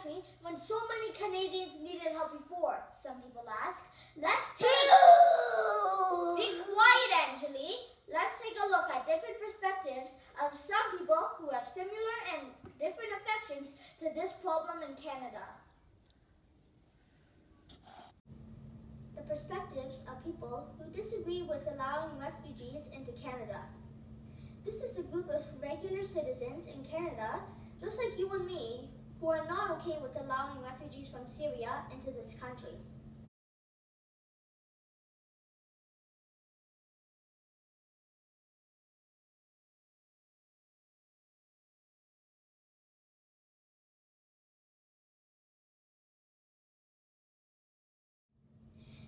country when so many Canadians needed help before? Some people ask. Let's take Be quiet, Anjali. Let's take a look at different perspectives of some people who have similar and different affections to this problem in Canada. The perspectives of people who disagree with allowing refugees into Canada. This is a group of regular citizens in Canada, just like you and me, who are not okay with allowing refugees from Syria into this country.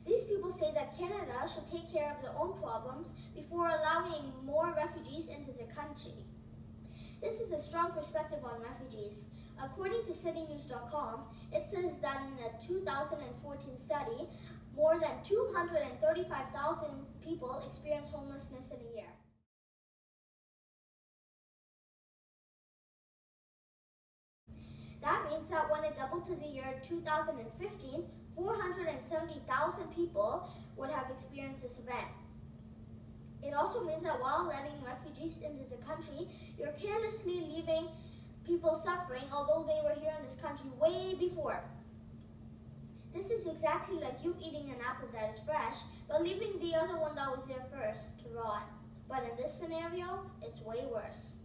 These people say that Canada should take care of their own problems before allowing more refugees into the country. This is a strong perspective on refugees. According to citynews.com, it says that in a 2014 study, more than 235,000 people experienced homelessness in a year. That means that when it doubled to the year 2015, 470,000 people would have experienced this event. It also means that while letting refugees into the country, you're carelessly leaving people suffering, although they were here in this country way before. This is exactly like you eating an apple that is fresh, but leaving the other one that was there first to rot. But in this scenario, it's way worse.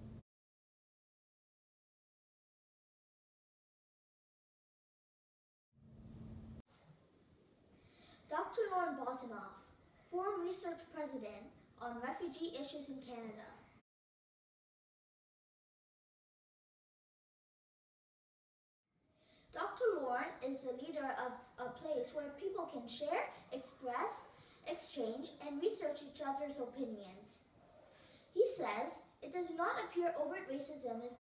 Dr. Lauren Bosanoff, Forum Research President on Refugee Issues in Canada. Dr. Lauren is a leader of a place where people can share, express, exchange, and research each other's opinions. He says it does not appear overt racism is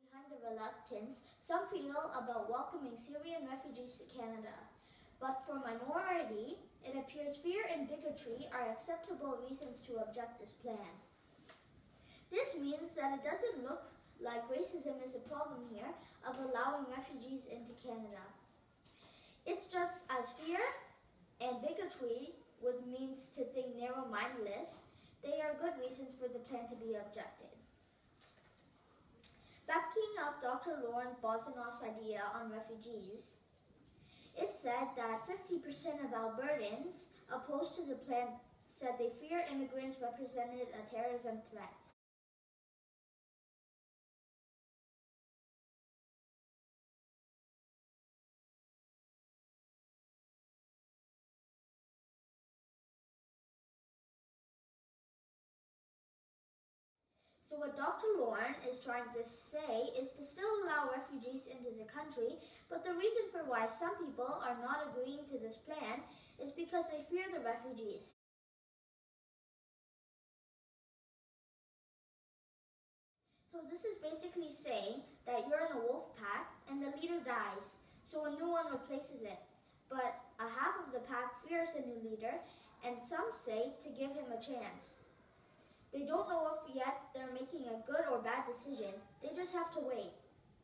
behind the reluctance some feel about welcoming Syrian refugees to Canada. But for minority, it appears fear and bigotry are acceptable reasons to object this plan. This means that it doesn't look like racism is a problem here of allowing refugees into Canada. It's just as fear and bigotry would means to think narrow-mindedness, they are good reasons for the plan to be objected. Backing up Dr. Lauren Bosanoff's idea on refugees, it said that 50% of Albertans opposed to the plan said they fear immigrants represented a terrorism threat. So what Dr. Lauren is trying to say is to still allow refugees into the country, but the reason for why some people are not agreeing to this plan is because they fear the refugees. So this is basically saying that you're in a wolf pack and the leader dies, so a new one replaces it. But a half of the pack fears the new leader, and some say to give him a chance. They don't know if yet they're making a good or bad decision. They just have to wait.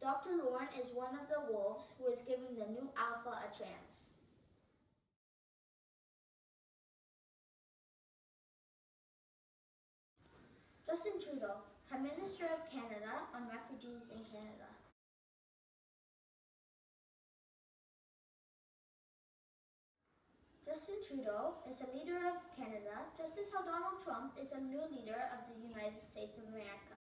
Dr. Lauren is one of the wolves who is giving the new alpha a chance. Justin Trudeau, Prime Minister of Canada on refugees in Canada. Justin Trudeau is a leader of Canada, just as how Donald Trump is a new leader of the United States of America.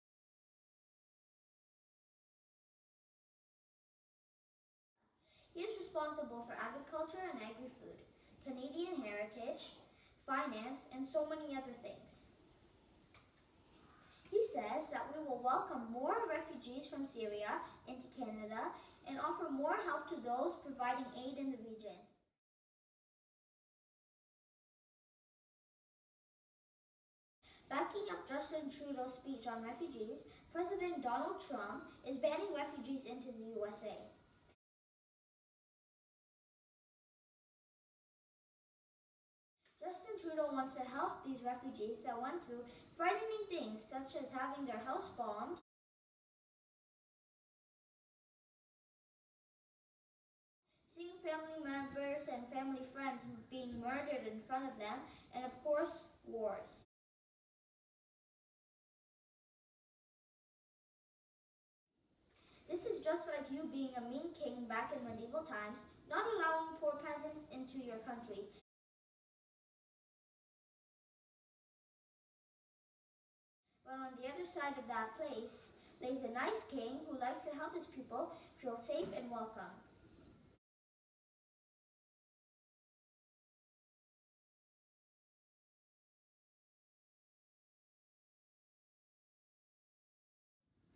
He is responsible for agriculture and agri-food, Canadian heritage, finance, and so many other things. He says that we will welcome more refugees from Syria into Canada and offer more help to those providing aid in the region. Backing up Justin Trudeau's speech on refugees, President Donald Trump is banning refugees into the USA. Just Justin Trudeau wants to help these refugees that went through frightening things such as having their house bombed, seeing family members and family friends being murdered in front of them, and of course, wars. This is just like you being a mean king back in medieval times, not allowing poor peasants into your country. But on the other side of that place lays a nice king who likes to help his people feel safe and welcome.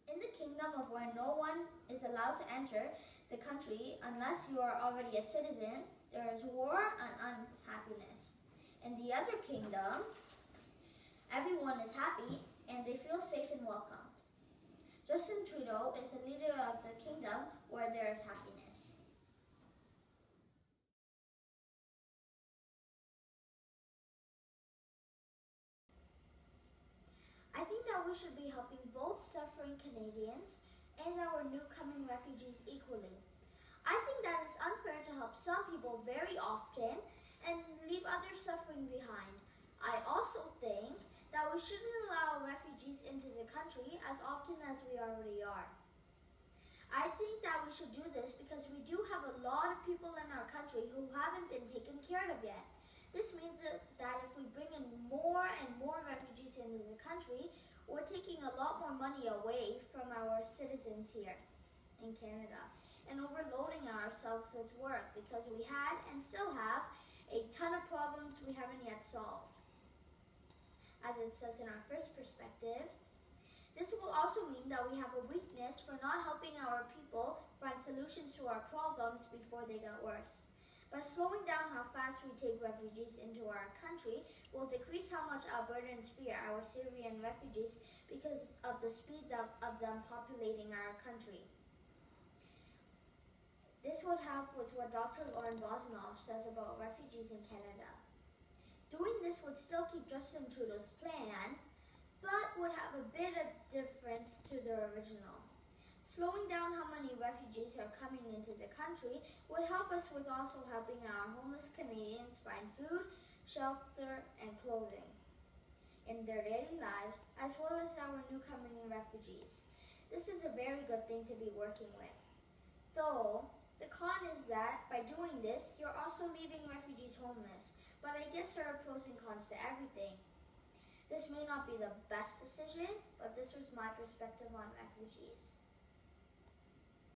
In the kingdom of where no one is allowed to enter the country unless you are already a citizen, there is war and unhappiness. In the other kingdom, everyone is happy and they feel safe and welcomed. Justin Trudeau is the leader of the kingdom where there is happiness. I think that we should be helping both suffering Canadians and our new coming refugees equally. I think that it's unfair to help some people very often and leave others suffering behind. I also think that we shouldn't allow refugees into the country as often as we already are. I think that we should do this because we do have a lot of people in our country who haven't been taken care of yet. This means that if we bring in more and more refugees into the country, we're taking a lot more money away from our citizens here in Canada and overloading ourselves with work because we had and still have a ton of problems we haven't yet solved. As it says in our first perspective, this will also mean that we have a weakness for not helping our people find solutions to our problems before they get worse. By slowing down how fast we take refugees into our country, we'll decrease how much Albertans fear our Syrian refugees because of the speed of them populating our country. This would help with what Dr. Lauren Bosnoff says about refugees in Canada. Doing this would still keep Justin Trudeau's plan, but would have a bit of difference to the original. Slowing down how many refugees are coming into the country would help us with also helping our homeless Canadians find food, shelter, and clothing in their daily lives, as well as our new coming refugees. This is a very good thing to be working with. Though, the con is that by doing this, you're also leaving refugees homeless, but I guess there are pros and cons to everything. This may not be the best decision, but this was my perspective on refugees.